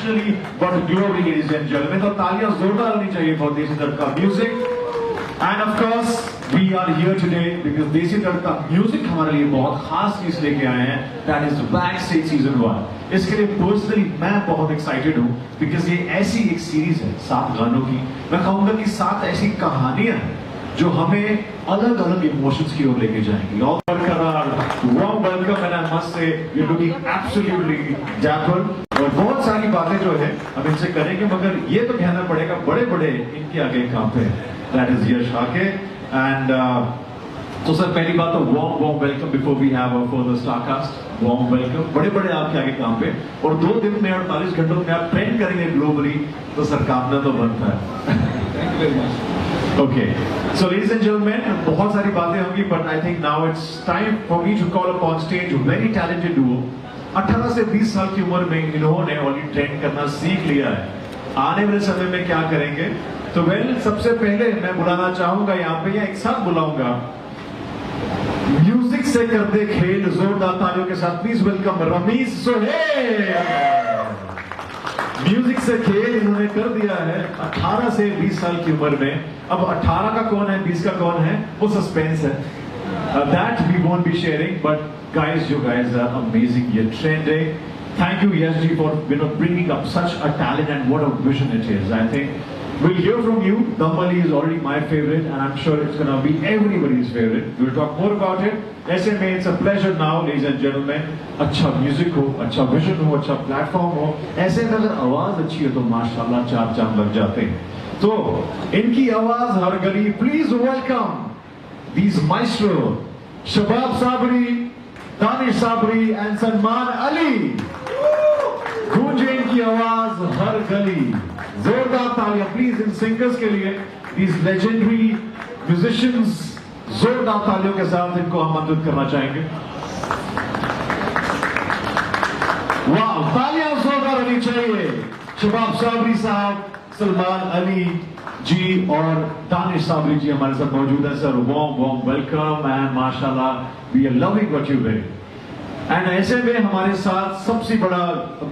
internationally got glory, ladies and gentlemen. तो तालियां जोरदार होनी चाहिए for देसी Tadka music. And of course we are here today because देसी तड़का म्यूजिक हमारे लिए बहुत खास चीज लेके आए हैं. That is Backstage Season 1. इसके लिए पर्सनली मैं बहुत एक्साइटेड हूँ बिकॉज ये ऐसी एक सीरीज है 7 गानों की. मैं कहूंगा कि 7 ऐसी कहानियां हैं जो हमें अलग अलग इमोशंस की ओर लेके जाएंगी. warm welcome and I must say you're looking absolutely dapper. और बहुत सारी बातें जो है हम इनसे करेंगे मगर ये तो कहना पड़ेगा बड़े बड़े इनके आगे काम पे. That is यश आके and तो सर पहली बात तो warm welcome before we have our further starcast. Warm welcome. बड़े बड़े आपके आगे काम पे और 2 दिन में 48 घंटों में आप ट्रेंड करेंगे ग्लोबली तो सर काम तो बनता है. Thank you very much. Okay, so ladies and gentlemen, बहुत सारी बातें होंगी, but I think now it's time for me to call upon stage a very talented duo. 18 से 20 साल की उम्र में इन्होंने ऑलरेडी ट्रेंड करना सीख लिया है. आने वाले समय में क्या करेंगे? तो सबसे पहले मैं बुलाना चाहूंगा यहाँ पे या एक साथ बुलाऊंगा म्यूजिक से करते खेल जोरदार तालियों के साथ. Please welcome Ramiz Sohail. Music से खेल इन्होंने कर दिया है 18 से 20 साल की उम्र में. अब 18 का कौन है 20 का कौन है वो सस्पेंस है. That we won't be sharing, but guys, you guys are amazing. You're trending. Thank you, Yash for bringing up such a talent and what a vision it is. I think we'll hear from you. Damali is already my favorite, and I'm sure it's gonna be everybody's favorite. We'll talk more about it. SMA, it's a pleasure now, ladies and gentlemen. अच्छा music हो, अच्छा vision हो, अच्छा platform हो. ऐसे में अगर आवाज अच्छी है तो माशाल्लाह 4 चांद लग जाते हैं. तो इनकी आवाज हर गली. Please welcome these maestro Shabab Sabri, Danish Sabri and Salman Ali. गूंजे इनकी आवाज हर गली. जोरदार तालियां प्लीज इन सिंगर्स के लिए. these legendary musicians, जोरदार तालियों के साथ इनको आमंत्रित करना चाहेंगे. वाह, तालियां जोरदार होनी चाहिए. शबाब साबरी साहब, सलमान अली जी और दानिश साबरी जी हमारे साथ मौजूद है. सर warm वेलकम एंड माशाल्लाह we are loving what you do. And ऐसे में हमारे साथ सबसे बड़ा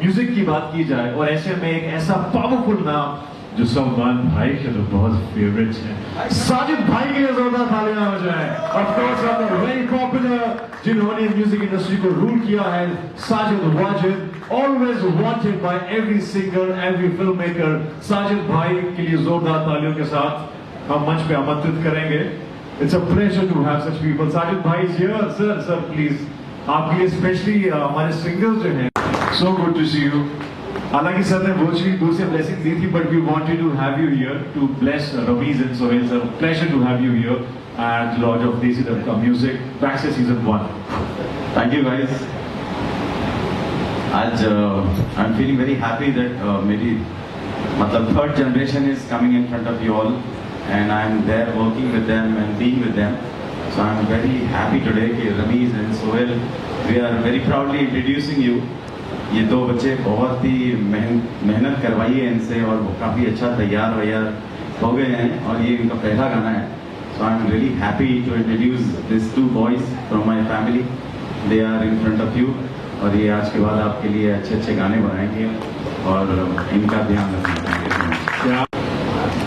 म्यूजिक की बात की जाए और ऐसे में एक ऐसा पावरफुल नाम जो सलमान भाई के तो बहुत फेवरेट है. साजिद भाई के लिए जोरदार तालियां हो जाए. ऑफ कोर्स वेरी पॉपुलर जिन्होंने म्यूजिक इंडस्ट्री को रूल किया है. Sajid Wajid, always wanted by every singer, every filmmaker. Sajid भाई के लिए जोरदार तालियों के साथ हम मंच पे आमंत्रित करेंगे. It's a pleasure to have such people. Sajid भाई is here. Sir please. आपके लिए स्पेशली हमारे सिंगर्स जो हैं. So good to see you. हालांकि सर ने बहुत दूसरी ब्लेसिंग दी थी but we wanted to have you here to bless Ramiz and Sohail sir. Pleasure to have you here at the Lodge of Desi Tadka Music Backstage Season 1. Thank you guys. आज I'm feeling very happy that मेरी मतलब third generation is coming in front of you all and I'm there working with them and being with them. So I'm very happy today कि Ramiz and Sohail, we are very proudly introducing you. ये 2 बच्चे बहुत ही मेहनत करवाई है इनसे और वो काफ़ी अच्छा तैयार हो गए हैं और ये इनका पहला गाना है. So I'm really happy to introduce these 2 boys from my family. They are in front of you और ये आज के बाद आपके लिए अच्छे गाने बनाएंगे और इनका ध्यान रखना.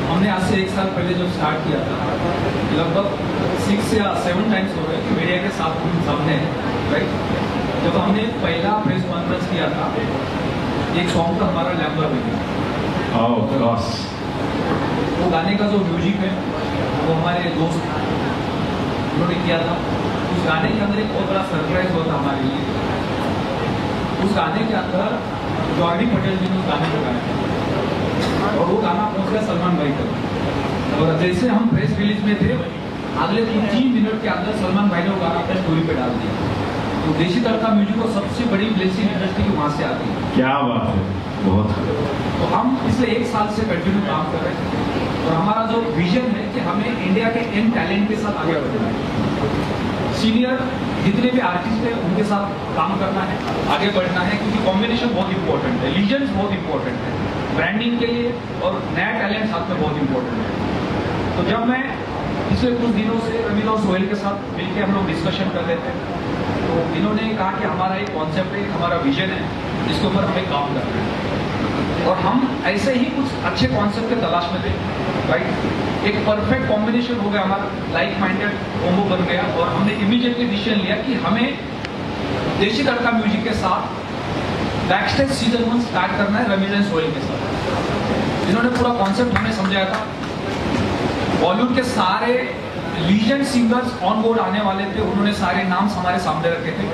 हमने आज से 1 साल पहले जब स्टार्ट किया था लगभग 6 या 7 टाइम्स हो गए मीडिया के साथ सामने, राइट. जब हमने पहला प्रेस कॉन्फ्रेंस किया था एक सॉन्ग था हमारा लैम्बोर्गिनी. वो गाने का जो म्यूजिक है वो हमारे दोस्त उन्होंने किया था. उस गाने के अंदर एक बहुत बड़ा सरप्राइज हुआ था हमारे लिए. उस गाने के अंदर जॉर्डी पटेल जी ने उस गाने को गाया और वो गाना पहुंच गया सलमान भाई तक. और जैसे हम प्रेस रिलीज में थे अगले 3 मिनट के अंदर सलमान भाई ने वो गाना अपने स्टोरी पे डाल दिया. तो देसी तड़का म्यूजिक को सबसे बड़ी ब्लेसिंग इंडस्ट्री की वहां से आती है. क्या बात है, बहुत. तो हम पिछले 1 साल से कंटिन्यू काम कर रहे हैं और हमारा जो विजन है कि हमें इंडिया के इन टैलेंट के साथ आगे बढ़ना है. सीनियर जितने भी आर्टिस्ट हैं उनके साथ काम करना है, आगे बढ़ना है क्योंकि कॉम्बिनेशन बहुत इंपॉर्टेंट है. लीजेंड्स बहुत इंपॉर्टेंट है ब्रांडिंग के लिए और नया टैलेंट साथ में बहुत इंपॉर्टेंट है. तो जब मैं पिछले कुछ दिनों से रमीज और सोहेल के साथ मिलकर हम लोग डिस्कशन कर रहे थे तो इन्होंने कहा कि हमारा एक कॉन्सेप्ट है, हमारा विजन है जिसके ऊपर हमें काम करना है. और हम ऐसे ही कुछ अच्छे कॉन्सेप्ट के तलाश में थे, राइट। एक परफेक्ट कॉम्बिनेशन हो गया, हमारा लाइक माइंडेड कॉम्बो बन गया और हमने इमीडिएटली डिसीजन लिया कि हमें देशी तड़का म्यूजिक के साथ बैकस्टेज सीजन 1 स्टार्ट करना है रमीज एंड सोहेल के साथ। इन्होंने पूरा कॉन्सेप्ट हमें समझाया था। बॉलीवुड के सारे लीजेंड सिंगर्स ऑन बोर्ड आने वाले थे, उन्होंने सारे नाम हमारे सामने रखे थे।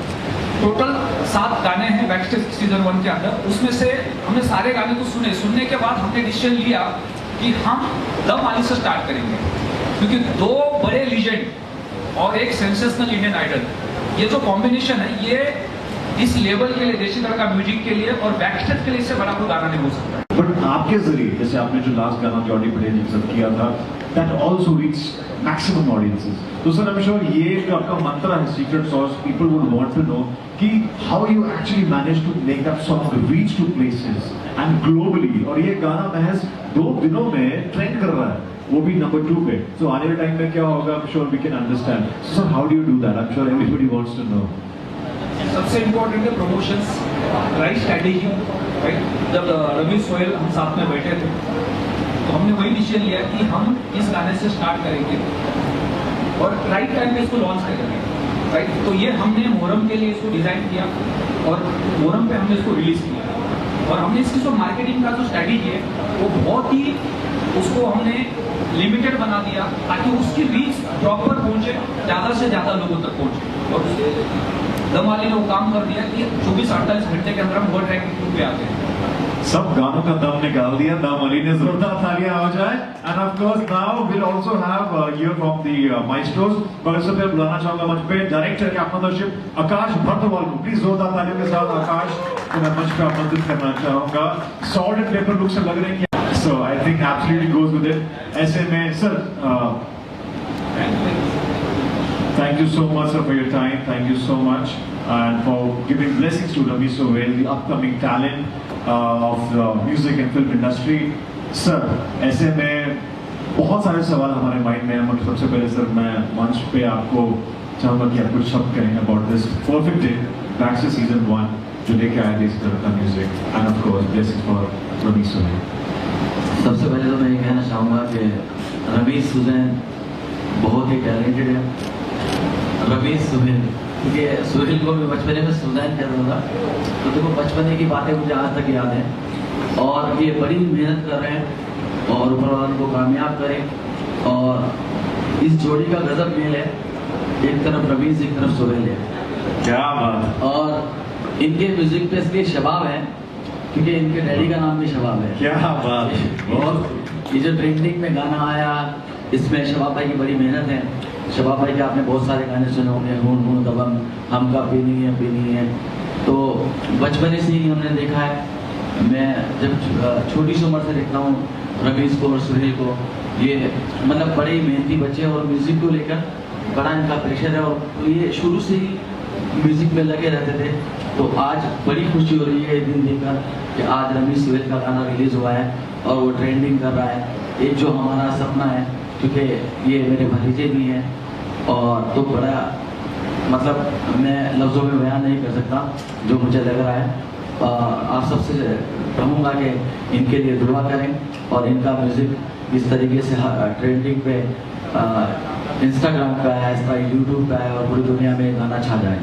टोटल 7 गाने हैं बैकस्टेज सीजन 1 के अंदर। उसमें से हमने सारे गाने को सुनने के बाद हमने डिसीजन लिया कि हम दम आली से स्टार्ट करेंगे, क्योंकि 2 बड़े लीजेंड और एक सेंसेशनल इंडियन आइडल, ये जो कॉम्बिनेशन है ये इस लेवल के लिए, देशी तड़का म्यूजिक के लिए और बैकस्टेज के लिए इससे बड़ा कोई गाना नहीं हो सकता। बट आपके जरिए, जैसे आपने जो लास्ट गाना जॉनी पटेल जी के साथ किया था, that also reach maximum audiences. तो सर, आई एम श्योर ये जो आपका मंत्र है, secret sauce, people would want to know कि how you actually manage to make that song reach to places and globally. और ये गाना महज 2 दिनों में ट्रेंड कर रहा है, वो भी नंबर 2 पे। तो आने वाले टाइम में क्या होगा, I am sure we can understand. Sir, how do you do that? I am sure everybody wants to know. सबसे इम्पोर्टेंट है प्रमोशंस, राइट स्ट्रैटेजी, राइट। जब रमीज सोहेल हम साथ में बैठे थे तो हमने वही डिसीजन लिया कि हम इस गाने से स्टार्ट करेंगे और राइट टाइम पे इसको लॉन्च करेंगे, राइट। तो ये हमने मोहरम के लिए इसको डिजाइन किया और मोहरम पे हमने इसको रिलीज किया और हमने इसकी जो मार्केटिंग का जो स्ट्रैटेजी है वो बहुत ही, उसको हमने लिमिटेड बना दिया ताकि उसकी रीच प्रॉपर पहुंचे, ज्यादा से ज्यादा लोगों तक पहुंचे। और दम वाली ने वो काम कर दिया कि 24-48 घंटे के अंदर हम वर्ल्ड रैंकिंग 2 पे आ गए। सब गानों का दम निकाल दिया, दम अली ने। जोरदार तालियां हो जाए। And of course now will also have hear from the maestros, मगर सबसे पहले बुलाना चाहूंगा मंच पे डायरेक्टर के पार्टनरशिप आकाश भट्टवाल को। प्लीज जोरदार तालियों के साथ आकाश को मैं मंच पे आमंत्रित करना चाहूंगा। सॉल्ट एंड पेपर लुक से लग रहे हैं, so I think absolutely goes with it. ऐसे में sir, thank you so much sir for your time, thank you so much and for giving blessings to Ramiz Sohail, the upcoming talent of the music and film industry. Sir, ऐसे में बहुत सारे सवाल हमारे mind में हैं, मगर सबसे पहले सर मैं मंच पे आपको चाहूँगा कि आप कुछ शब्द करें about this perfect day, backstage season 1 जो लेके आए Desi Tadka music and of course blessings for Rameez Sohail. सबसे पहले तो मैं ये कहना चाहूँगा कि रमीज सोहेल बहुत ही टैलेंटेड है। रमीज सोहेल, क्योंकि सोहेल को मैं बचपने में सुल्तान कहता था, तो देखो बचपने की बातें मुझे आज तक याद हैं। और ये बड़ी मेहनत कर रहे हैं और ऊपर वालों को कामयाब करें। और इस जोड़ी का गजब मेल है, एक तरफ रमीज एक तरफ सोहेल है। क्या बात। और इनके म्यूजिक पे इसलिए शबाब है क्योंकि इनके डैडी का नाम भी शबाब है। क्या बात। और ये जो ट्रेंडिंग में गाना आया, इसमें शबाब भाई की बड़ी मेहनत है। शबाब भाई के आपने बहुत सारे गाने सुने होंगे, हूं दबंग, हम का पीनी है। तो बचपन से ही हमने देखा है। मैं जब छोटी सी उम्र से देखता हूँ रमीज को और सुहेल को, ये मतलब बड़े ही मेहनती बच्चे और म्यूजिक को लेकर बड़ा इनका प्रेशर है और ये शुरू से ही म्यूजिक में लगे रहते थे। तो आज बड़ी खुशी हो रही है ये दिन देखकर कि आज रमीज सोहेल का गाना रिलीज हुआ है और वो ट्रेंडिंग कर रहा है। एक जो हमारा सपना है, क्योंकि ये मेरे भतीजे भी हैं और तो बड़ा मतलब मैं लफ्ज़ों में बयान नहीं कर सकता जो मुझे लग रहा है। आप सबसे कहूँगा कि इनके लिए दुआ करें और इनका म्यूज़िक इस तरीके से ट्रेंडिंग पे इंस्टाग्राम पे है, इस तरह यूट्यूब पे है और पूरी दुनिया में गाना छा जाए।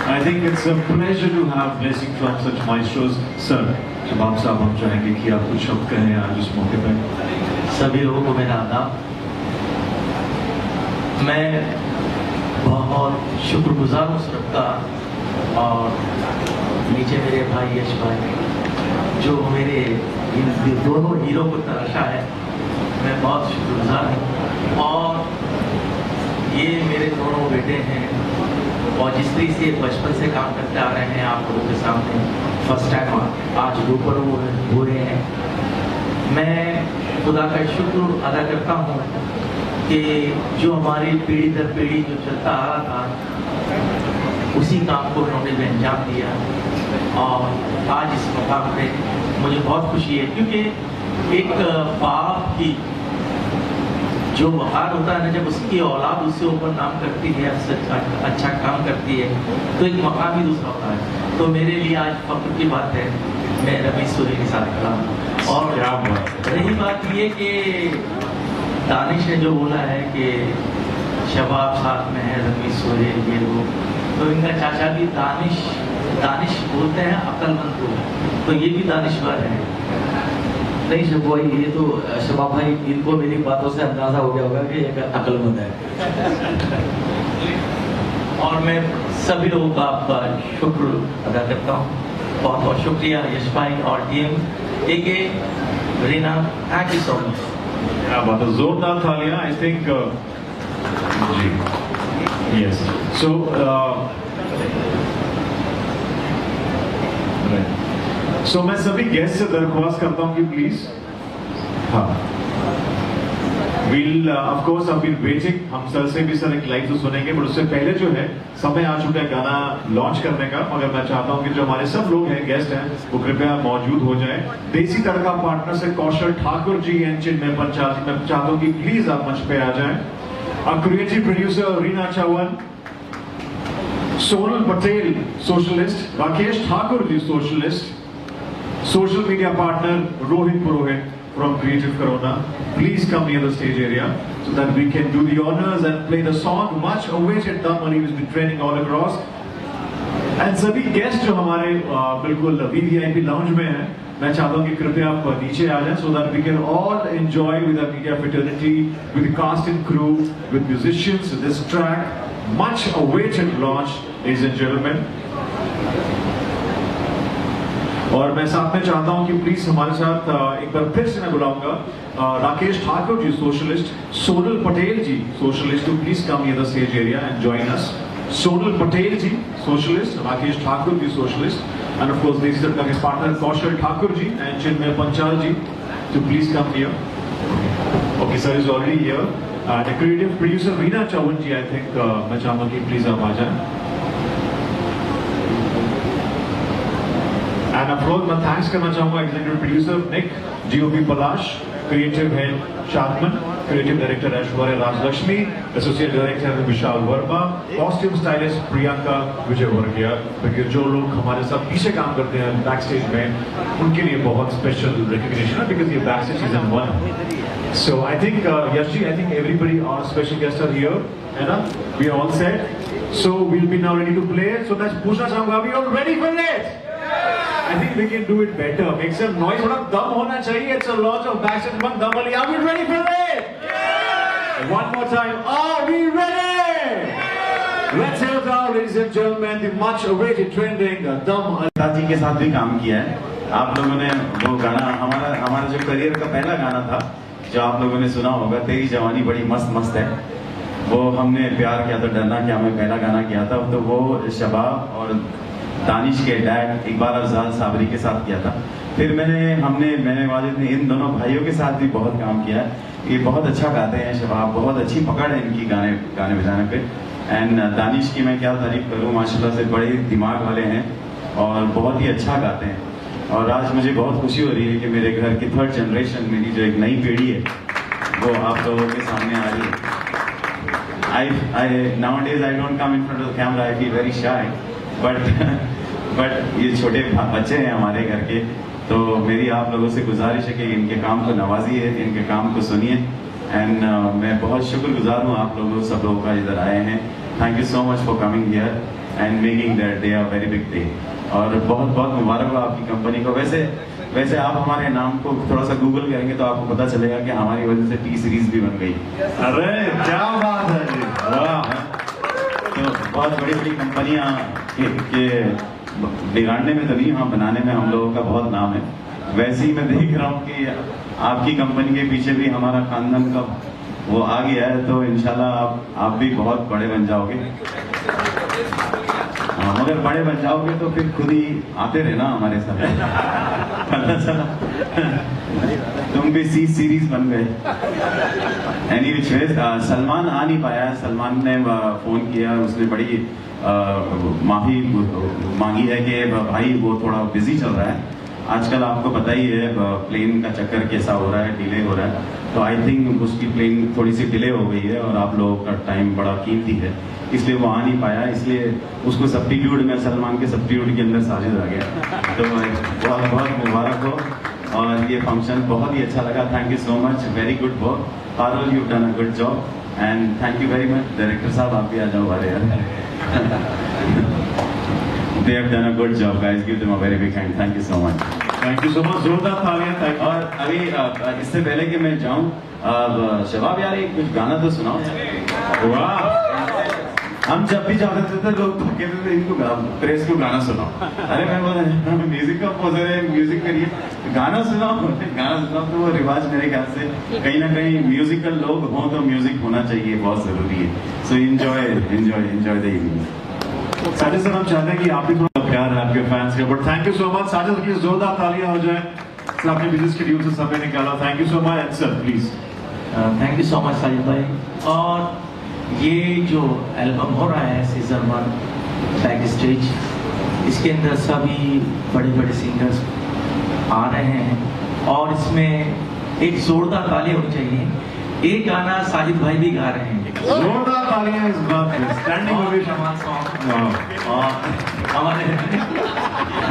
I think it's a pleasure to have blessing from such maestros. Sir, शबाब साहब हम चाहेंगे कि आप कुछ शब्द कहें आज इस मौके पर। सभी लोगों को मेरा आदाब। मैं बहुत शुक्रगुजार हूँ सबका और नीचे मेरे भाई यश भाई जो मेरे इन दोनों हीरो को तराशा है, मैं बहुत शुक्रगुजार हूँ। और ये मेरे दोनों बेटे हैं और जिस तरीके से बचपन से काम करते आ रहे हैं आप लोगों के सामने फर्स्ट टाइम आज रूबरू हो रहे हैं। मैं खुदा का शुक्र अदा करता हूँ कि जो हमारी पीढ़ी दर पीढ़ी जो चलता आ रहा था उसी काम को उन्होंने भी अंजाम दिया और आज इस मकाम पे मुझे बहुत खुशी है, क्योंकि एक बाप की जो वक़ार होता है ना, जब उसकी औलाद उससे ऊपर काम करती है, अच्छा काम करती है, तो एक मकाम ही दूसरा होता है। तो मेरे लिए आज फख्र की बात है मैं रमेश सूर्य के साथ खड़ा हूँ। और क्या बात है। रही बात ये कि दानिश ने जो बोला है कि शबाब साथ में है, रमेश सूर्य ये वो, तो इनका चाचा भी दानिश बोलते हैं अक्लमंद को, तो ये भी दानिश्वर है। नहीं शबू भाई, ये तो शबाब भाई, इनको मेरी बातों से अंदाजा हो गया होगा कि एक अक्लमंद है। और मैं सभी लोगों का आपका शुक्र अदा करता हूँ। बहुत बहुत शुक्रिया यश भाई और team A K Reena, thank you so much. क्या बात है, जोरदार तालियां। I think ji yes. सो मैं सभी गेस्ट से दरख्वास्त करता हूं कि प्लीज, हाँ, will of course I been waiting, हम सर से भी सर एक लाइव तो सुनेंगे, बट उससे पहले जो है समय आ चुका है गाना लॉन्च करने का। मगर मैं चाहता हूं कि जो हमारे सब लोग हैं, गेस्ट हैं, वो कृपया मौजूद हो जाएं। देसी तड़का पार्टनर से कौशल ठाकुर जी एंड चिन्मय पंचाल जी, मैं चाहता हूं कि प्लीज आप मंच पे आ जाएं। Creative producer Reena Chauhan, Sonal Patel socialist, Rakesh Thakur ji socialist, social media partner Rohit Purohit from Creative Corona. Please come near the stage area so that we can do the honors and play the song much awaited Dam Ali, who's been training all across. And सभी guest जो हमारे बिल्कुल VVIP lounge में हैं, मैं चाहता हूँ कि कृपया आप नीचे आ जाएं so that we can all enjoy with our media fraternity, with the cast and crew, with musicians. This track, much awaited launch, ladies and gentlemen. और मैं साथ में चाहता हूं कि प्लीज हमारे साथ एक बार फिर से मैं बुलाऊंगा Rakesh Thakur ji socialist, Sonal Patel ji socialist, to please come here the stage area and join us. Sonal Patel ji socialist, Rakesh Thakur ji socialist, and of course Desi Tadka के partner Kaushal Thakur ji and Chinmay Panchal ji, to please come here. Okay sir is already here. The creative producer Reena Chauhan ji, I think मैं चाहूंगा कि please आप आ जाएं। And of course, मैं thanks करना चाहूंगा executive producer Nick, GOP Palash, creative head Shatman, creative director Aishwarya Rajalakshmi, associate director Vishal Verma, costume stylist Priyanka Vijay Vargiya. क्योंकि जो लोग हमारे साथ पीछे काम करते हैं बैक स्टेज में, उनके लिए बहुत स्पेशल रिकॉग्निशन है, बिकॉज ये back stage season 1। So I think Yash ji, I think everybody, our special guests are here, है ना? We are all set. So we'll be now ready to play. So मैं पूछना चाहूंगा, are we all ready for it? I think we can do it better. Make some noise. थोड़ा दम होना चाहिए. It's a launch of Backstage 1 Dam Ali. Are we ready for it? Yeah. One more time. Are we ready? Let's hear it out, ladies and gentlemen. The much awaited trending Dam Ali. जी के साथ भी काम किया है। आप लोगों ने वो गाना, हमारा जो करियर का पहला गाना था, जो आप लोगों ने सुना होगा, तेरी जवानी बड़ी मस्त मस्त है, वो हमने प्यार किया तो डरना क्या में पहला गाना किया था। तो वो शबाब और दानिश के डैड इकबाल अफजाल साबरी के साथ किया था। फिर मैंने वाजिद ने इन दोनों भाइयों के साथ भी बहुत काम किया। ये बहुत अच्छा गाते हैं शबाब, बहुत अच्छी पकड़ है इनकी गाने बजाने पे। एंड दानिश की मैं क्या तारीफ करूँ, माशाल्लाह से बड़े दिमाग वाले हैं और बहुत ही अच्छा गाते हैं। और आज मुझे बहुत खुशी हो रही है कि मेरे घर की 3rd जनरेशन, मेरी जो एक नई पीढ़ी है, वो आप लोगों के सामने आ रही है। Nowadays I don't come in front of the camera, I feel very shy. But ये छोटे बच्चे हैं हमारे घर के, तो मेरी आप लोगों से गुजारिश है कि इनके काम को नवाजिए, इनके काम को सुनिए। एंड मैं बहुत शुक्रगुजार हूँ आप लोगों सब लोगों का इधर आए हैं। Thank you so much for coming here and making that day a very big day. और बहुत बहुत मुबारक हो आपकी कंपनी को। वैसे आप हमारे नाम को थोड़ा सा गूगल करेंगे तो आपको पता चलेगा कि हमारी वजह से टी सीरीज भी बन गई। अरे क्या बात है जी, वाह। तो बहुत बड़ी बड़ी कंपनियां के बिगाड़ने में तो नहीं, हाँ बनाने में हम लोगों का बहुत नाम है। वैसे ही मैं देख रहा हूँ कि आपकी कंपनी के पीछे भी हमारा खानदान का वो आ गया है, तो इंशाल्लाह आप भी बहुत बड़े बन जाओगे। मगर बड़े बन जाओगे तो फिर खुद ही आते रहना हमारे साथ। तुम भी सीरीज बन गए। एनीवे सलमान आ नहीं पाया। सलमान ने फोन किया, उसने बड़ी माफी मांगी है कि भाई वो थोड़ा बिजी चल रहा है। आजकल आपको पता ही है प्लेन का चक्कर कैसा हो रहा है, डिले हो रहा है, तो आई थिंक उसकी प्लेन थोड़ी सी डिले हो गई है और आप लोगों का टाइम बड़ा कीमती है, इसलिए वो आ नहीं पाया, इसलिए उसको सब्स्टिट्यूट में सलमान के सब्स्टिट्यूट के अंदर साजिद आ गया। तो बहुत बहुत मुबारक हो और ये फंक्शन बहुत ही अच्छा लगा। Thank you so much, very good work Parul, you done a good job and thank you very much. Director साहब आप भी आ जाओ हमारे यार। They have done a good job, guys. Give them a very big hand. Thank you so much. Thank you so much, जोरदार तालियां। Thank और अभी इससे पहले कि मैं जाऊं, शबाब यार एक कुछ गाना तो सुनाओ। यू। वाह, हम जब भी जाते थे लोग कहते थे इनको प्रेस को गाना सुनाओ। अरे मैं बोला म्यूजिक कंपोजर है, म्यूजिक करिए, गाना सुनाओ। गाना सुनाओ तो वो रिवाज मेरे ख्याल से कहीं ना कहीं म्यूजिकल लोग हों तो म्यूजिक होना चाहिए, बहुत जरूरी है। So enjoy enjoy enjoy the evening. Sajid sir, हम चाहते हैं कि आप भी थोड़ा प्यार है आपके फैंस के, but thank you so much. Sajid की जोरदार तालियां हो जाए, सर आपने बिजी शेड्यूल से समय निकाला, thank you so much. Sir please. Thank you so much Sajid भाई। और ये जो एल्बम हो रहा है सीजन 1 बैक स्टेज, इसके अंदर सभी बड़े बड़े सिंगर्स आ रहे हैं और इसमें एक जोरदार ताली होनी चाहिए। एक गाना साजिद भाई भी गा रहे हैं, जोरदार तालियां इस बात पे, स्टैंडिंग ओवेशन। और हमारे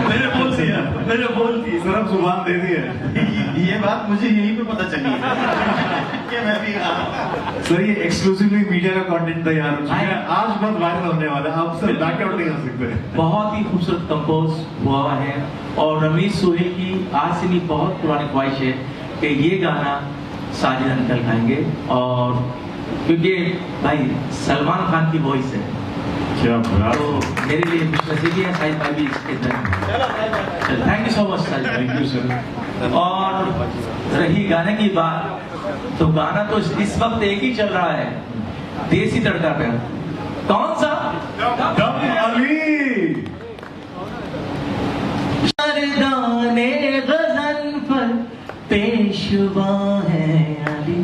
मैंने बोल दिया सर अब जुबान दे दी है। ये बात मुझे यहीं पे पता चली कि मैं भी सर ये एक्सक्लूसिवली मीडिया का कंटेंट तैयार हो चुका है, आज बहुत वायरल होने वाला है, आप सर बैकआउट नहीं आ सकते। बहुत ही खूबसूरत कंपोज हुआ है और रमेश सोहेल की आज से नहीं बहुत पुरानी ख्वाहिश है कि ये गाना साजिद अंकल गाएंगे, और क्योंकि भाई सलमान खान की वॉइस है, क्या बात। तो मेरे लिए खुशनसीबी है साजिद भाई भी इसके अंदर। Thank you so much Sajid, thank you sir. और रही गाने की बात, तो गाना तो इस वक्त एक ही चल रहा है, देसी तड़का पे। कौन सा? दम अली। मर्दाने गज़न पर पेशवा है अली,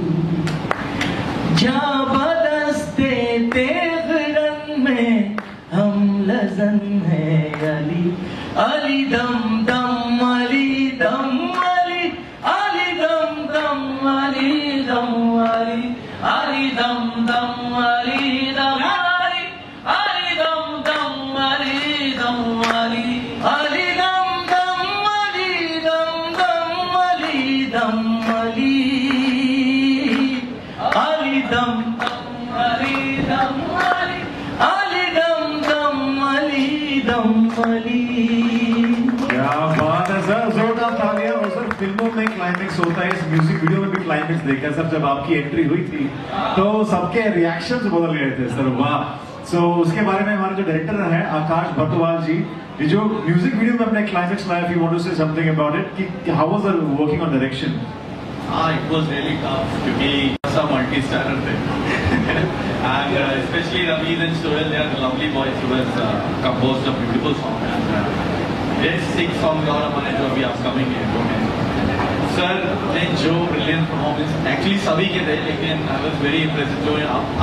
ज़बरदस्ते तेग़रन में हम लज़न है अली। अली दम दम अली दम अली, अली दम दम अली दम अली, अली दम दम अली दम अली, अली दम दम अली दम अली, अली दम दम अली दम दम अली दम अली, अली दम दम अली दम अली, अली दम दम अली दम अली। क्या बात है सर, जोरदार तालियां। और सर फिल्मों में क्लाइमेक्स होता है, इस म्यूजिक वीडियो में भी क्लाइमेक्स देखा सर, जब आपकी एंट्री हुई थी तो सबके रिएक्शंस बदल गए थे सर, वाह। सो उसके बारे में हमारे जो डायरेक्टर है आकाश भट्टवाल जी, ये जो म्यूजिक वीडियो में अपने क्लाइमेक्स लाया, if you want to say something about it, कि how was the working on direction? It was really tough क्योंकि सब multi-starrer थे and especially Ramesh and Sohail, they are the lovely boys who has composed a beautiful song and this 6 songs और हमारे जो अभी upcoming है वो है सर ने जो brilliant performance एक्चुअली सभी के थे, लेकिन I was very impressed जो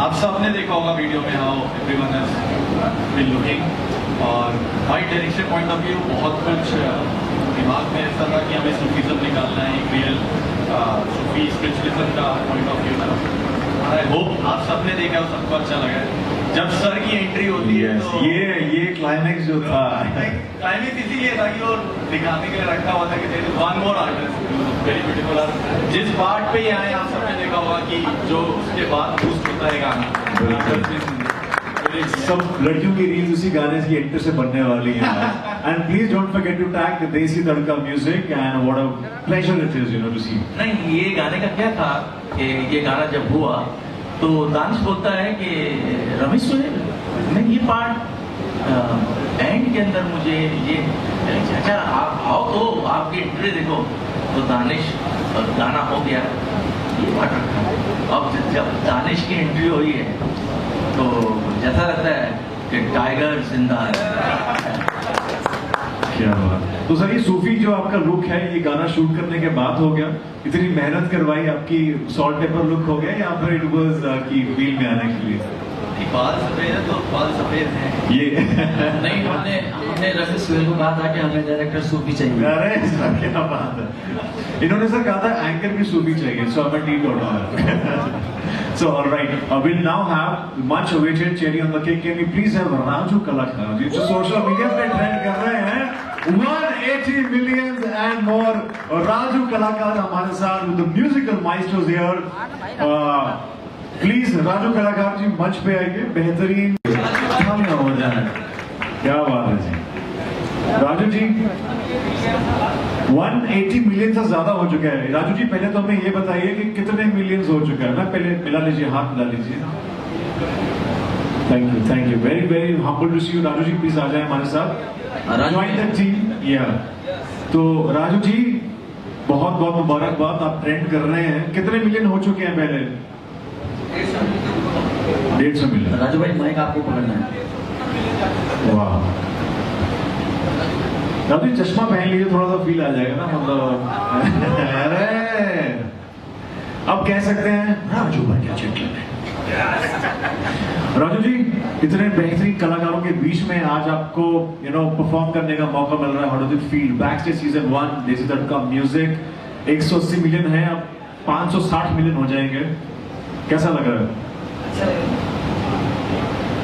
आप सब ने देखा होगा वीडियो में how everyone has been looking, और my direction point of view बहुत कुछ दिमाग में ऐसा था कि हमें सूफीज़म निकालना है, एक रियल सूफी स्पिरिचुअलिज्म का पॉइंट ऑफ व्यू था। आई होप आप सबने देखा और सबको अच्छा लगा। जब सर की एंट्री होती है तो ये क्लाइमेक्स जो था, क्लाइमेक्स इसीलिए था कि वो दिखाने के लिए रखा हुआ था कि there is one more artist very beautiful. जिस पार्ट पे ये आए आप सबने देखा होगा कि जो उसके बाद बूस्ट होता है गाना, सब लड़कियों की रील्स उसी गाने की एंटर से बनने वाली है। And please don't forget to tag the Desi Tadka music and what a pleasure it is to see. नहीं, ये गाने का क्या था कि ये गाना जब हुआ तो दानिश बोलता है कि रमेश सोहेल मैं ये पार्ट एंड के अंदर मुझे ये, अच्छा आप आओ तो आपकी एंट्री देखो, तो दानिश गाना हो गया, ये पार्ट रखा। अब जब दानिश की एंट्री हुई है तो जैसा लगता है कि टाइगर जिंदा है। क्या बात। तो सर ये सूफी जो आपका लुक है, ये गाना शूट करने के बाद हो गया, इतनी मेहनत करवाई आपकी, सॉल्ट पेपर लुक हो गया या फिर इट वाज की फील में आने के लिए? कि बाल सफेद है तो बाल सफेद हैं। ये नहीं, हमने रफी सुहेल को कहा था कि हमें डायरेक्टर सूफी चाहिए। अरे सर क्या बात है, इन्होंने सर कहा था एंकर भी सूफी चाहिए, सो अब ठीक हो रहा है। So all right, we'll now have much awaited cherry on the cake. Can we please have Raju कलाकार जी जो सोशल मीडिया पे ट्रेंड कर रहे हैं 180 millions and more. राजू कलाकार हमारे साथ with the musical maestros here. Please Raju कलाकार जी मंच पे आइए, बेहतरीन खाना हो जाए। क्या बात है जी राजू जी, 180 मिलियन से ज्यादा हो चुका है। राजू जी पहले तो हमें ये बताइए कि कितने मिलियंस हो चुका है ना, पहले मिला लीजिए, हाथ मिला लीजिए। Thank you very very humble to see you. Raju ji please आ जाए हमारे साथ, ज्वाइन द टीम। या तो राजू जी बहुत बहुत मुबारकबाद, आप ट्रेंड कर रहे हैं। कितने मिलियन हो चुके हैं पहले? 150 मिलियन। राजू भाई माइक आपको पकड़ना है। वाह राजू जी चश्मा पहन लीजिए, थोड़ा सा फील आ जाएगा ना, मतलब अरे अब कह सकते हैं राजू भाई क्या जेंटलमैन है। राजू जी इतने बेहतरीन कलाकारों के बीच में आज आपको परफॉर्म करने का मौका मिल रहा है। How does it feel? Backstage season 1 this is the music 180 million है, अब 560 मिलियन हो जाएंगे, कैसा लग रहा है?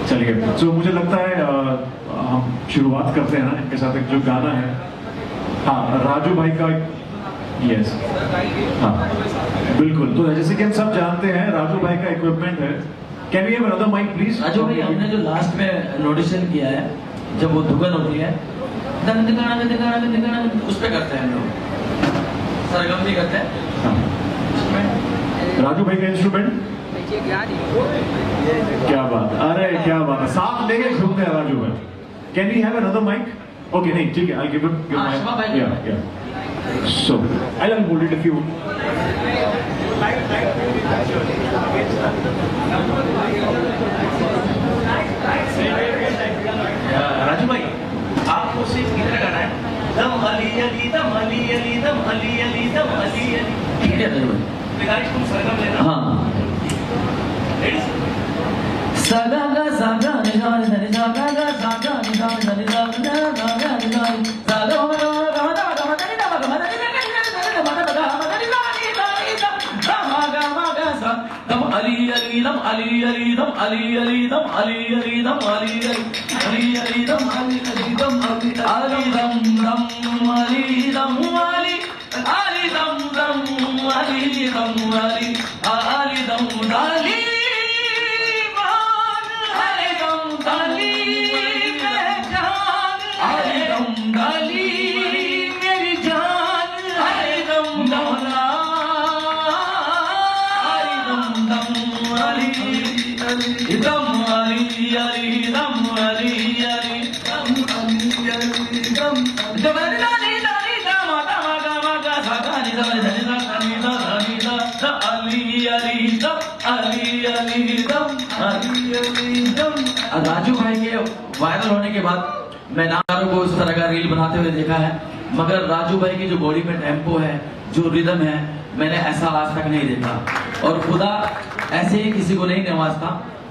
चलिए तो मुझे लगता है हम शुरुआत करते हैं ना इनके साथ, एक जो गाना है, हाँ राजू भाई का, यस हाँ बिल्कुल। तो जैसे कि हम सब जानते हैं राजू भाई का इक्विपमेंट है। Can we have another mic please? Raju भाई हमने जो लास्ट में ऑडिशन किया है, जब वो धुगन होती है उस पे करते हैं हम लोग, सरगम भी करते हैं। हाँ। राजू भाई का इंस्ट्रूमेंट क्या बात, अरे क्या बात है, साथ लेके घूमते हैं राजू भाई। Can we have another mic? Okay नहीं ठीक है, I give it mic. Yeah so I will hold it if you. Raju भाई आपको सिर्फ कितना गाना है? दम अली अली दम अली अली दम अली अली दम अली अली, ठीक है राजू भाई? तुम सरगम लेना। हाँ saga ga saga ni ga ni saga ga saga ni ga ni ga ga ni ga saga ma ga ma ga ma ga ni ga ma ga ma ni ga ni ga ma ga ma ga ni ga ni ga ma ga sa dam ali ali dam ali ali dam ali ali dam ali ali dam ali ali ali dam ali ali dam ali dam dam ali dam ali ali dam dam ali dam ali dam dali Raju भाई के viral होने के बाद मैं नारों को इस तरह का रील बनाते हुए देखा है, मगर राजू भाई की जो बॉडी में टेम्पो है, जो रिदम है, मैंने ऐसा आज तक नहीं देखा। और खुदा ऐसे ही किसी को नहीं नवाजता,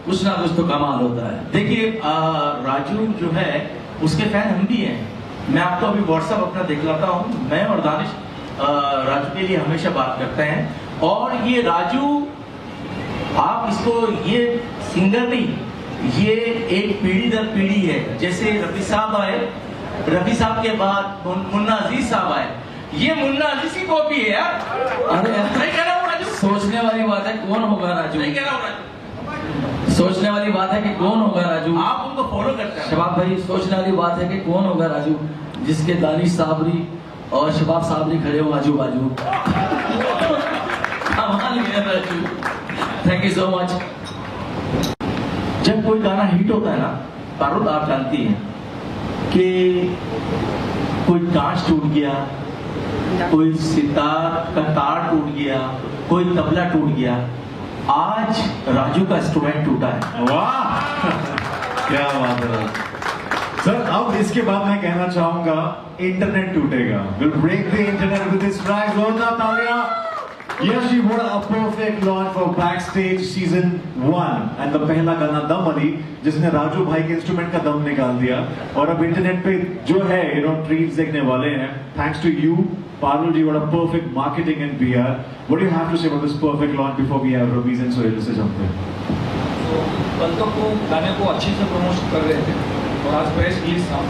कुछ ना कुछ तो कमाल होता है। देखिए राजू जो है उसके फैन हम भी हैं। मैं आपको अभी व्हाट्सएप अपना दिखलाता हूँ। मैं और दानिश राजू के लिए हमेशा बात करते हैं। और ये राजू, आप इसको, ये सिंगर नहीं, ये एक पीढ़ी दर पीढ़ी है। जैसे रफी साहब आए, रफी साहब के बाद मुन्ना अजीज साहब आए, ये मुन्ना अजीज की कॉपी है यार। अरे नहीं कह रहा हूँ राजू, सोचने वाली बात है कौन होगा राजू, नहीं कह रहा हूँ राजू, सोचने वाली बात है कि कौन होगा राजू। आप उनको फॉलो करते हैं शबाब भाई, सोचने वाली बात है कि कौन होगा राजू जिसके दानिश साबरी और शबाब साबरी खड़े हो आजू बाजू। कमाल है Raju, thank you so much. जब कोई गाना हिट होता है ना पारुल, आप जानती हैं कि कोई कांच टूट गया, कोई सितार का तार टूट गया, कोई तबला टूट गया, आज राजू का इंस्ट्रूमेंट टूटा है। वाह क्या बात है सर। अब इसके बाद मैं कहना चाहूंगा इंटरनेट टूटेगा। Will break the internet with this track. जोरदार तालियां Yes, ji, what a perfect launch for Backstage Season 1 and the पहला गाना दम अली जिसने राजू भाई के इंस्ट्रूमेंट का दम निकाल दिया और अब इंटरनेट पे जो है ट्रीट्स देखने वाले हैं thanks to you Parul ji. what a perfect marketing and PR. What do you have to say about this perfect launch before we have Ramiz and Sohail से जमते हैं? तो कल तक वो गाने को अच्छे से प्रमोट कर रहे थे और आज प्रेस रिलीज था.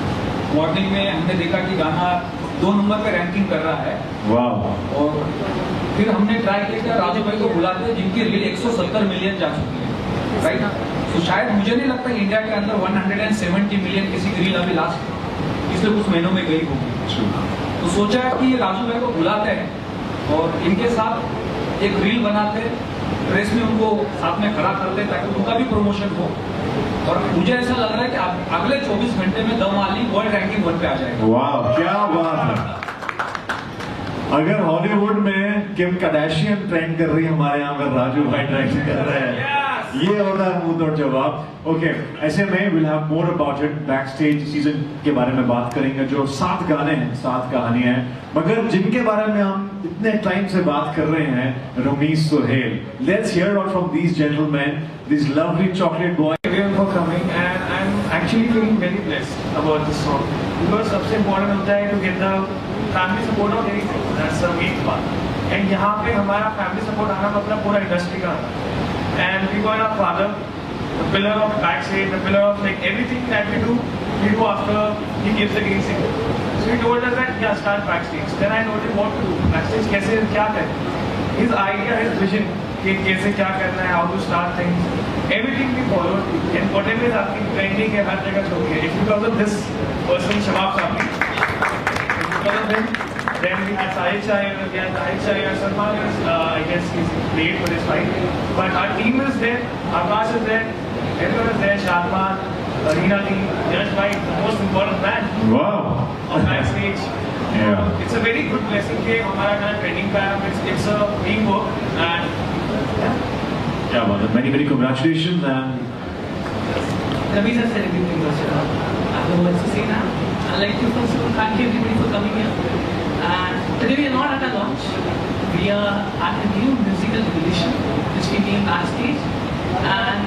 मॉर्निंग में हमने देखा कि गाना 2 नंबर पे रैंकिंग कर रहा है. वाह. और फिर हमने ट्राई किया राजू भाई को बुलाते हैं जिनकी रील 170 मिलियन जा चुकी है, राइट. तो शायद मुझे नहीं लगता इंडिया के अंदर 170 मिलियन किसी की रील अभी लास्ट पिछले कुछ महीनों में गई होगी. तो सोचा है कि राजू भाई को बुलाते हैं और इनके साथ एक रील बनाते हैं, प्रेस में उनको साथ में खड़ा करते हैं ताकि उनका भी प्रमोशन हो. और मुझे ऐसा लग रहा है कि अगले 24 घंटे में दम अली वर्ल्ड रैंकिंग 1 पे आ जाएगा. वाह, क्या बात है. अगर हॉलीवुड में किम कार्दाशियन ट्रेंड कर रही है, हमारे यहाँ पर राजू भाई ट्रेंड कर रहे हैं. ये होता है मुंह तोड़ जवाब. ओके, ऐसे में will have more about it. Backstage season के बारे में बात करेंगे. जो 7 गाने हैं, 7 कहानियां हैं, मगर जिनके बारे में हम इतने टाइम से बात कर रहे हैं, Ramiz Sohail. Let's hear out from these gentleman, this lovely chocolate boy. Everyone for coming, and I'm actually feeling very blessed about this song because सबसे important होता है to get the family support of anything. That's the main part. And यहाँ पे हमारा family support आना मतलब पूरा industry का आना. And we got our father, the pillar of backstage, the pillar of like everything that we do after he gives the green signal. So he told us that yeah, start backstage. Then I told him what to do. Backstage कैसे क्या करें? His idea, his vision कि कैसे क्या करना है, how to start things. Everything we followed, and whatever is आपकी trending है हर जगह छोड़ के. It's because of this person, Shabab Sabri. It's because of him. Then we had Sahil Shahir, Salman is, I guess he's late for this fight. But our team is there, Akash is there, everyone is there, Sharman, Reena Lee, Yash Bhai, the most important man Wow. on backstage. Yeah. It's a very good blessing कि हमारा गाना trending पे आया. It's a teamwork and क्या बात है. Many congratulations and Ramiz has said everything. I have no words to say now. I'd like to first of all thank everybody for coming here. And today we are not at a launch. We are at a new musical revolution which we named Backstage. And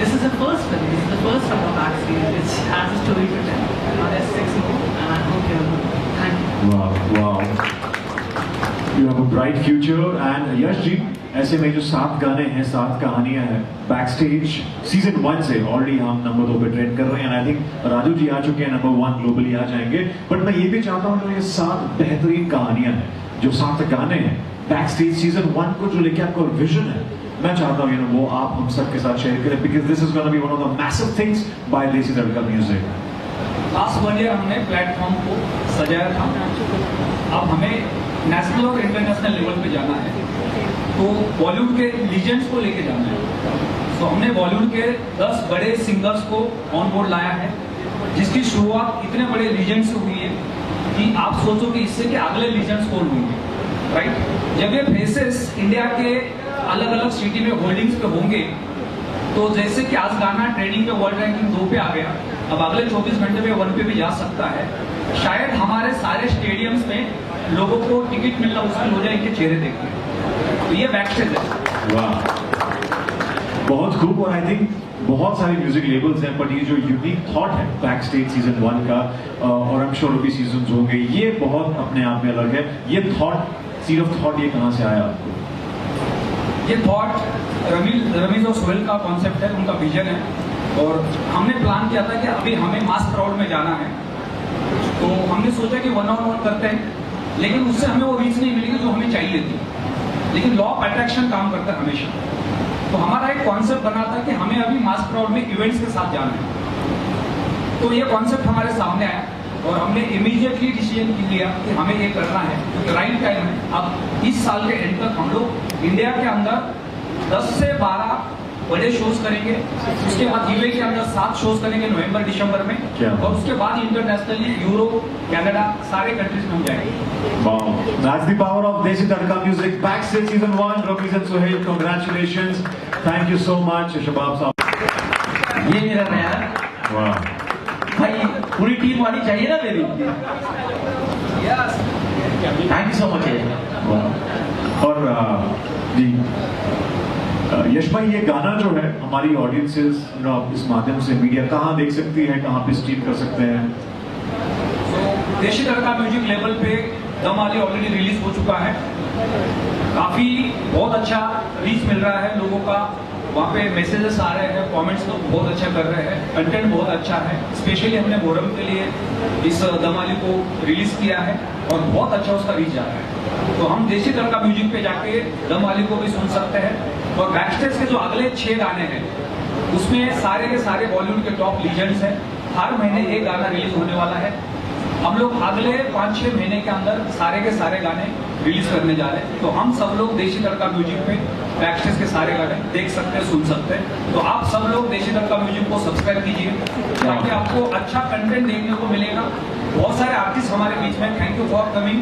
this is the first film. This is the first film of Backstage which has a story to tell. Now there's 6 more and I hope you're good. Thank you. wow. You have a bright future and Yash ji, ऐसे में जो 7 गाने हैं, 7 कहानियां हैं, backstage season 1 से already हम number 2 पे ट्रेंड कर रहे हैं. आई थिंक राजू जी आ चुके हैं, नंबर 1 ग्लोबली आ जाएंगे. बट मैं ये भी चाहता हूँ जो ये 7 बेहतरीन कहानियां हैं, जो 7 गाने हैं, बैकस्टेज सीजन 1 को जो लेके आपका विजन है, मैं चाहता हूँ वो आप हम सब के साथ शेयर करें because this is gonna be one of the massive things by देसी तड़का म्यूजिक. लास्ट 1 ईयर हमने प्लेटफॉर्म को सजाया था. अब हमें नेशनल और इंटरनेशनल लेवल पे जाना है, तो बॉलीवुड के लीजेंड्स को लेके जाना है. तो हमने बॉलीवुड के 10 बड़े सिंगर्स को ऑन बोर्ड लाया है, जिसकी शुरुआत इतने बड़े लीजेंड से हुई है कि आप सोचो कि इससे के अगले लीजेंड्स कौन होंगे, राइट. जब ये फेसेस इंडिया के अलग अलग सिटी में होल्डिंग्स पे होंगे, तो जैसे कि आज गाना ट्रेनिंग पे वर्ल्ड रैंकिंग 2 पे आ गया, अब अगले 24 घंटे में 1 पे भी जा सकता है. शायद हमारे सारे स्टेडियम्स में लोगों को टिकट मिलना मुश्किल हो जाए इनके चेहरे देख के. तो ये बैकस्टेज है. वाह, बहुत खूब. और आई थिंक बहुत सारे म्यूजिक लेबल्स हैं, बट ये जो यूनिक थॉट है बैकस्टेज सीजन 1 का, और आई एम श्योर भी सीजन होंगे, ये बहुत अपने आप में अलग है. ये थॉट, सीड ऑफ थॉट, ये कहाँ से आया आपको? ये थॉट रमीज और सोहेल का कॉन्सेप्ट है, उनका विजन है. और हमने प्लान किया था कि अभी हमें मास क्राउड में जाना है, तो हमने सोचा कि 1-on-1 करते हैं, लेकिन उससे हमें वो रीच नहीं मिलेगी जो हमें चाहिए थी. लेकिन लॉ ऑफ अट्रैक्शन काम करता है हमेशा. तो हमारा एक कॉन्सेप्ट बना था कि हमें अभी मास क्राउड में इवेंट्स के साथ जाना है. तो ये कॉन्सेप्ट हमारे सामने आया और हमने इमीडिएटली डिसीजन लिया कि हमें ये करना है, क्योंकि राइट टाइम है. अब इस साल के एंड तक हम लोग इंडिया के अंदर 10 से 12 बड़े शोज करेंगे. उसके बाद यूए के अंदर 7 शोज करेंगे नवंबर दिसंबर में, और उसके बाद इंटरनेशनली यूरोप, कनाडा, सारे कंट्रीज में हम जाएंगे. Wow, that's the power of Desi Tadka Music. Backstage season 1, Ramiz and Sohail, congratulations. Thank you so much, Shabab साहब. ये मेरा नया Wow. भाई पूरी टीम आनी चाहिए ना मेरी. Thank you so much. Wow. और जी यश भाई, ये गाना जो है हमारी ऑडियंसेस इस माध्यम से मीडिया कहाँ देख सकती है, कहाँ पे स्ट्रीम कर सकते हैं? देशी तड़का म्यूजिक लेवल पे दम आली ऑलरेडी रिलीज हो चुका है। काफी बहुत अच्छा रीच मिल रहा है लोगों का, वहाँ पे मैसेजेस आ रहे हैं, कमेंट्स तो बहुत अच्छा कर रहे हैं, कंटेंट बहुत अच्छा है। स्पेशली हमने मोहर्रम के लिए इस दम आली को रिलीज किया है और बहुत अच्छा उसका रीच जा रहा है। तो हम देशी तड़का म्यूजिक पे जाके दम आली को भी सुन सकते हैं। और बैकस्टेज के जो अगले 6 गाने हैं उसमें सारे के सारे बॉलीवुड के टॉप लीजेंड्स हैं। हर महीने एक गाना रिलीज होने वाला है। हम लोग अगले 5-6 महीने के अंदर सारे के सारे गाने रिलीज करने जा रहे हैं। तो हम सब लोग देशी तड़का म्यूजिक पे बैकस्टेज के सारे गाने देख सकते हैं, सुन सकते हैं। तो आप सब लोग देशी तड़का म्यूजिक को सब्सक्राइब कीजिए ताकि आपको अच्छा कंटेंट देखने को मिलेगा। बहुत सारे आर्टिस्ट हमारे बीच में, थैंक यू फॉर कमिंग।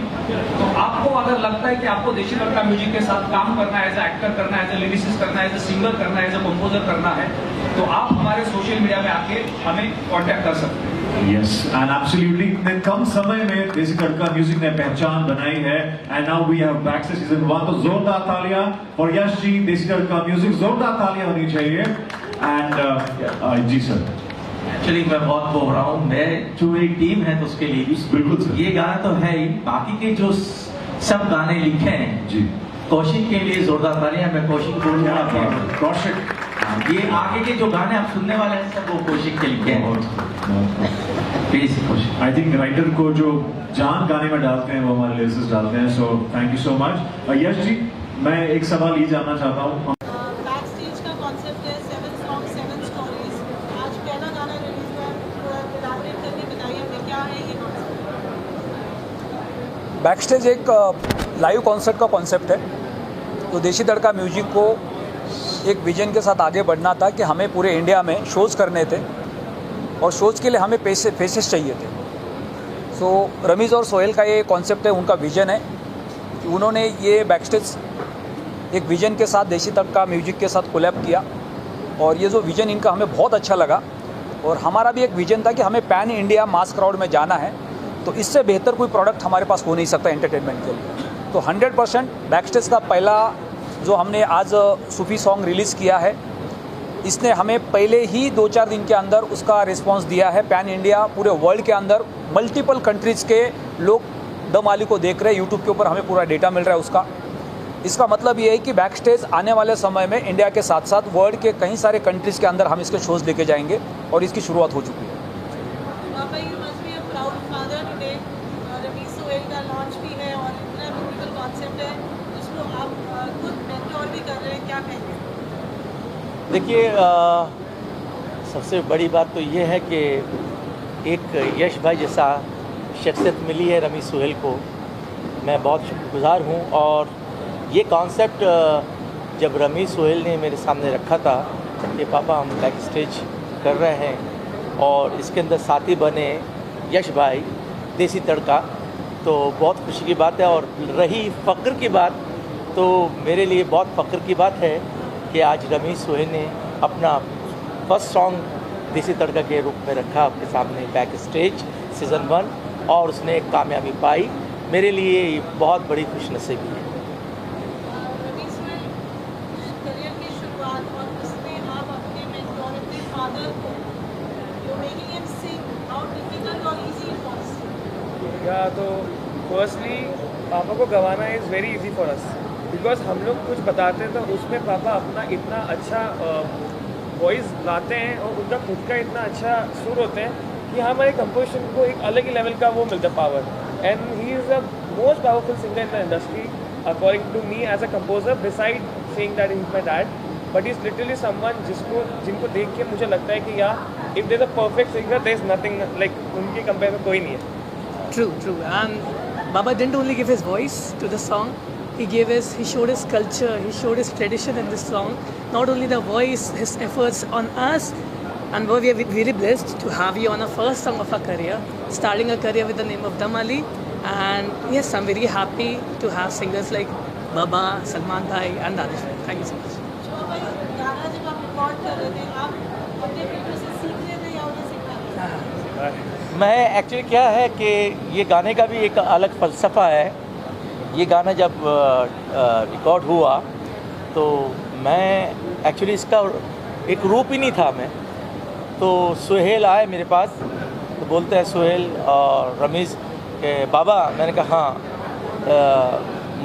तो आपको अगर लगता है कि आपको देशी तड़का म्यूजिक के साथ काम करना है, एज ए एक्टर करना है, एज ए लिरिसिस्ट करना है, एज ए सिंगर करना है, एज ए कंपोजर करना है, तो आप हमारे सोशल मीडिया में आके हमें कॉन्टेक्ट कर सकते हैं। Yes, and absolutely. इतने कम समय में देसी तड़का म्यूजिक ने पहचान बनाई है, and now we have Backstage season 1। तो जोरदार तालियां और यश जी, देसी तड़का म्यूजिक, जोरदार तालियां होनी चाहिए। एंड जी सर, एक्चुअली मैं बहुत बोल रहा हूँ, मैं जो मेरी टीम है तो उसके लिए भी बिल्कुल सर। ये गाना तो है ही, बाकी के जो सब गाने लिखे हैं जी, कौशिक के लिए जोरदार तालियां। मैं कौशिक बोलूंगा, कौशिक, ये आगे के जो गाने आप सुनने वाले हैं सब वो कौशिक के लिखे हैं। Please Kaushik. I think writer को जो जान गाने में डालते हैं वो हमारे लिरिसिस्ट डालते हैं। So thank you so much. Yash ji, मैं एक सवाल ये जानना चाहता हूँ, बैकस्टेज का कॉन्सेप्ट है 7 सॉन्ग 7 स्टोरीज। आज पहला गाना रिलीज हुआ है, इलाबोरेट करके बताइए हमें क्या है ये कॉन्सेप्ट। बैकस्टेज एक लाइव कॉन्सर्ट का कॉन्सेप्ट है। तो देशी तड़का म्यूजिक को एक विजन के साथ आगे बढ़ना था कि हमें पूरे इंडिया में शोज़ करने थे और शोज़ के लिए हमें फेसेस चाहिए थे। सो रमीज़ और सोहेल का ये कॉन्सेप्ट है, उनका विजन है कि उन्होंने ये बैकस्टेज एक विजन के साथ देशी तड़का म्यूजिक के साथ कोलैब किया और ये जो विजन इनका हमें बहुत अच्छा लगा। और हमारा भी एक विजन था कि हमें पैन इंडिया मास क्राउड में जाना है, तो इससे बेहतर कोई प्रोडक्ट हमारे पास हो नहीं सकता एंटरटेनमेंट के लिए। तो 100% बैकस्टेज का पहला जो हमने आज सूफी सॉन्ग रिलीज़ किया है, इसने हमें पहले ही 2-4 दिन के अंदर उसका रिस्पांस दिया है। पैन इंडिया पूरे वर्ल्ड के अंदर मल्टीपल कंट्रीज़ के लोग दम आली को देख रहे हैं। यूट्यूब के ऊपर हमें पूरा डेटा मिल रहा है उसका। इसका मतलब ये है कि बैकस्टेज आने वाले समय में इंडिया के साथ साथ वर्ल्ड के कई सारे कंट्रीज़ के अंदर हम इसके शोज़ लेके जाएंगे और इसकी शुरुआत हो चुकी है। पापा, you must be a proud father today. Ramiz Sohail का लॉन्च भी है और इतना ब्यूटीफुल कॉन्सेप्ट है जिसको आप खुद मेंटोर भी कर रहे हैं, क्या कहेंगे? देखिए, सबसे बड़ी बात तो ये है कि एक यश भाई जैसा शख्सियत मिली है रमीज सोहेल को। मैं बहुत शुक्रगुजार हूँ। और ये कॉन्सेप्ट जब रमीज सोहेल ने मेरे सामने रखा था कि पापा हम बैक स्टेज कर रहे हैं और इसके अंदर साथी बने यश भाई देसी तड़का, तो बहुत खुशी की बात है। और रही फ़ख्र की बात, तो मेरे लिए बहुत फ़ख्र की बात है कि आज रमीज सोहेल ने अपना फर्स्ट सॉन्ग देसी तड़का के रूप में रखा आपके सामने बैक स्टेज सीज़न 1 और उसने एक कामयाबी पाई। मेरे लिए ये बहुत बड़ी खुशनसीबी है। रमीज सोहेल करियर की शुरुआत और उसमें आप अपने मेंटोर, अपने फादर को, you making him Singh, how difficult और इजी इट वाज? या तो फर्स्टली पापा को गवाना is very easy for us, because हम लोग कुछ बताते हैं तो उसमें पापा अपना इतना अच्छा वॉइस गाते हैं और उनका खुद का इतना अच्छा सुर होते हैं कि हमारे कंपोजिशन को एक अलग ही लेवल का वो मिलता है power. And he is the most powerful singer in the industry according to me as a composer, beside saying that he is my dad. But is literally someone जिनको देख के मुझे लगता है कि या if there is a perfect singer there is nothing like, उनके compare में कोई नहीं है। True. And Baba didn't only give his voice to the song, he showed his culture, he showed his tradition in this song. Not only the voice, his efforts on us, and we are really blessed to have you on our first song of our career, starting a career with the name of Dam Ali. And yes, I'm very happy to have singers like Baba, Salman Bhai, and Danish Bhai. Thank you so much. जो भाई गाना जब आप record कर रहे थे, आप अपने बेटों से सीख रहे थे या उन्हें सिखा रहे थे? मैं एक्चुअली क्या है कि ये गाने का भी एक अलग फ़लसफ़ा है ये गाना जब रिकॉर्ड हुआ तो मैं एक्चुअली इसका एक रूप ही नहीं था मैं, तो सुहेल आए मेरे पास तो बोलते हैं सुहेल और रमीज़ के बाबा, मैंने कहा हाँ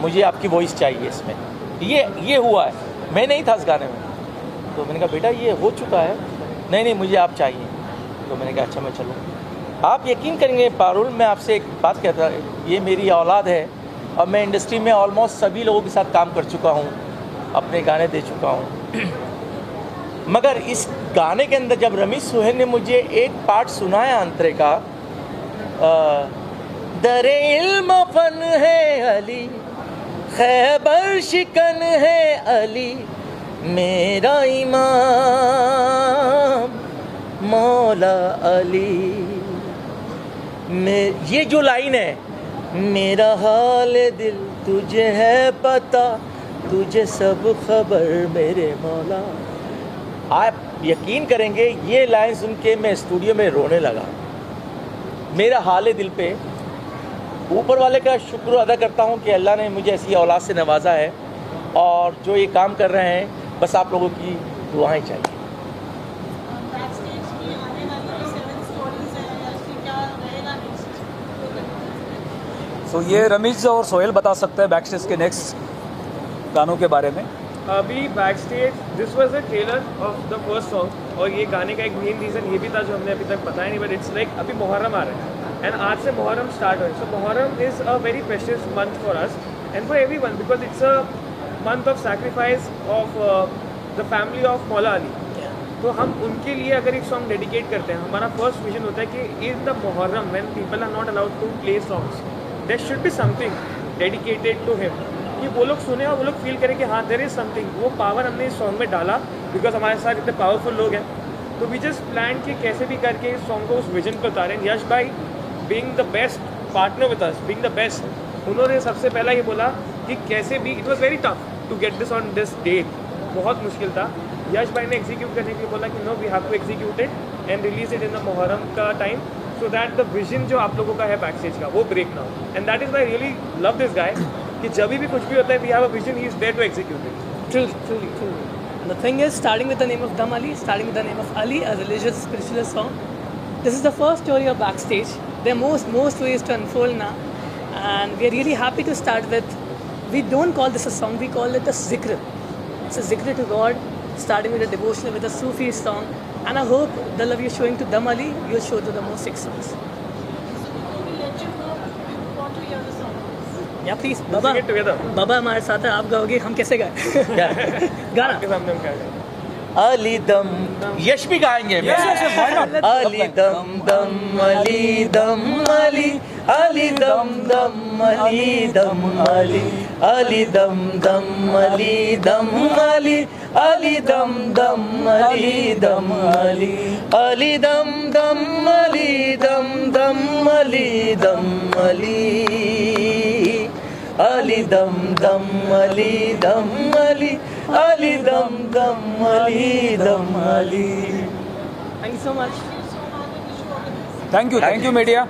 मुझे आपकी वॉइस चाहिए इसमें, ये हुआ है, मैं नहीं था इस गाने में। तो मैंने कहा बेटा ये हो चुका है, नहीं मुझे आप चाहिए। तो मैंने कहा अच्छा मैं चलूँ। आप यकीन करेंगे पारुल, मैं आपसे एक बात कहता, ये मेरी औलाद है और मैं इंडस्ट्री में ऑलमोस्ट सभी लोगों के साथ काम कर चुका हूँ, अपने गाने दे चुका हूँ, मगर इस गाने के अंदर जब रमीज़ सुहेल ने मुझे एक पार्ट सुनाया अंतरे का, दरे इल्म फन है अली, खैबर शिकन है अली, मेरा इमाम मौला अली, ये जो लाइन है, मेरा हाल दिल तुझे है पता, तुझे सब खबर मेरे मौला, आप यकीन करेंगे ये लाइन सुन के मैं स्टूडियो में रोने लगा। मेरा हाल दिल पे ऊपर वाले का शुक्र अदा करता हूँ कि अल्लाह ने मुझे ऐसी औलाद से नवाजा है, और जो ये काम कर रहे हैं बस आप लोगों की दुआएं चाहिए। तो ये रमीज़ और सोहेल बता सकते हैं बैक स्टेज के नेक्स्ट गानों के बारे में। अभी back stage this was the trailer of the first song, और ये गाने का एक मेन रीज़न ये भी था जो हमने अभी तक बताया नहीं, बट इट्स लाइक अभी मुहर्रम आ रहा है एंड आज से मुहर्रम स्टार्ट हो, so Muharram is a very precious month for us and for everyone because it's a month of sacrifice of the family of Maula Ali. तो हम उनके लिए अगर एक सॉन्ग डेडिकेट करते हैं, हमारा फर्स्ट विजन होता है कि in the Muharram when people are not allowed to play songs, there should be something dedicated to him, कि वो लोग सुने और वो लोग फील करें कि हाँ देयर इज़ समथिंग। वो पावर हमने इस सॉन्ग में डाला बिकॉज हमारे साथ इतने पावरफुल लोग हैं, तो वी जस्ट प्लान कि कैसे भी करके इस सॉन्ग को उस विजन को उतारें। यश भाई being the best partner with us, being the best, उन्होंने सबसे पहला ये बोला कि कैसे भी, it was very tough to get this on this date, बहुत मुश्किल था। यश भाई ने एग्जीक्यूट करने के लिए बोला कि no we have to execute it and release it in the Muharram का time, so that the vision जो आप लोगों का है बैक स्टेज का वो ब्रेक ना हो। And that is why really love this guy, कि जब भी कुछ भी होता है we have a vision, he is there to execute it. Truly. And the thing is, starting with the name of Dam Ali, starting with the name of Ali, a religious, spiritual song. This is the first story of Backstage. There are most ways to unfold now, and we are really happy to start with. We don't call this a song; we call it a zikr. It's a zikr to God, starting with a devotional, with a Sufi song, and I hope the love you're showing to Dam Ali, you'll show to the most 6 songs. या please बाबा, बाबा हमारे साथ है, आप गाओगे, हम कैसे गाए? गाना के सामने हम क्या करें? अली दम, यश भी गाएंगे। अली दम दम अली दम अली, अली दम दम अली दम अली, अली दम दम अली दम अली, अली दम दम अली दम अली, अली दम दम अली दम दम अली दम अली, अली दम दम अली दम अली, अली दम दम अली दम Ali. Thank you so much. Thank you media.